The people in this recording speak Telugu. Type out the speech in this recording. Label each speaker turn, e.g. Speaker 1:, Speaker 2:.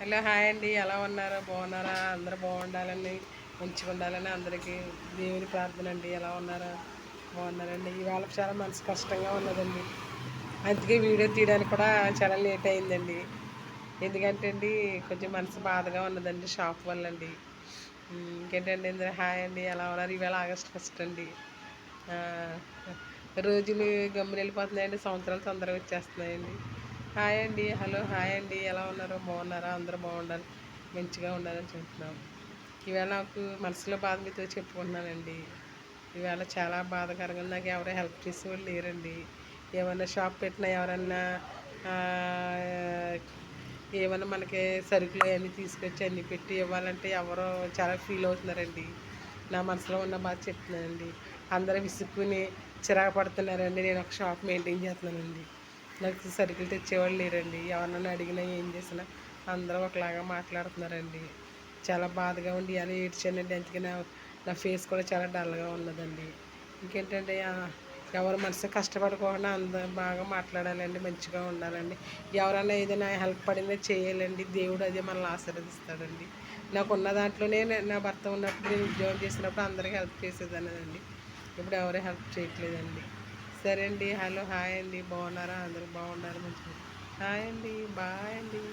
Speaker 1: హలో హాయ్ అండి, ఎలా ఉన్నారా? బాగున్నారా? అందరూ బాగుండాలని, మంచిగా ఉండాలని అందరికీ దేవుని ప్రార్థన అండి. ఎలా ఉన్నారా? బాగున్నారండి. ఇవాళ చాలా మనసు కష్టంగా ఉన్నదండి. అందుకే వీడియో తీయడానికి కూడా చాలా లేట్ అయిందండి. ఎందుకంటే అండి కొంచెం మనసు బాధగా ఉన్నదండి షాప్ వల్ల అండి. ఇంకేంటండి అందరూ హాయ్ అండి, ఎలా ఉన్నారు? ఇవాళ ఆగస్ట్ 1 అండి. ఆ, రోజులు గమ్మున వెళ్ళిపోతున్నాయండి, సంవత్సరాలు తొందరగా వచ్చేస్తున్నాయండి. హాయ్ అండి, హలో హాయ్ అండి, ఎలా ఉన్నారు? బాగున్నారా? అందరూ బాగుండాలి, మంచిగా ఉండాలని చెప్తున్నాం. ఈవేళ నాకు మనసులో బాధ మీతో చెప్పుకుంటున్నానండి. ఈవేళ చాలా బాధాకరంగా ఉంది. నాకు ఎవరో హెల్ప్ చేసేవాళ్ళు లేరండి. ఏమన్నా షాప్ పెట్టినా ఎవరన్నా ఆ, ఏమన్నా మనకి సరుకులు అవన్నీ తీసుకొచ్చి అన్నీ పెట్టి ఇవ్వాలంటే ఎవరో చాలా ఫీల్ అవుతున్నారండి. నా మనసులో ఉన్న బాధ చెప్తున్నానండి. అందరూ విసుక్కుని చిరాకు పడుతున్నారండి. నేను ఒక షాప్ మెయింటైన్ చేస్తున్నానండి. నాకు సరుకులు తెచ్చేవాళ్ళు లేరండి. ఎవరినైనా అడిగినా ఏం చేసినా అందరూ ఒకలాగా మాట్లాడుతున్నారండి. చాలా బాధగా ఉండి అలా ఏడ్చానండి. అందుకే నా ఫేస్ కూడా చాలా డల్గా ఉన్నదండి. ఇంకేంటంటే ఎవరు మనసు కష్టపడుకోకుండా అందరూ బాగా మాట్లాడాలండి, మంచిగా ఉండాలండి. ఎవరైనా ఏదైనా హెల్ప్ పడినా చేయాలండి. దేవుడు అదే మనల్ని ఆశీర్వదిస్తాడండి. నాకున్న దాంట్లోనే నా భర్త ఉన్నప్పుడు నేను ఉద్యోగం చేసినప్పుడు అందరికీ హెల్ప్ చేసేదానండి. ఇప్పుడు ఎవరు హెల్ప్ చేయట్లేదండి. సరే అండి, హలో హాయ్ అండి, బాగున్నారా? అందరూ బాగున్నారు, మంచిగా. హాయ్ అండి, బాయ్ అండి.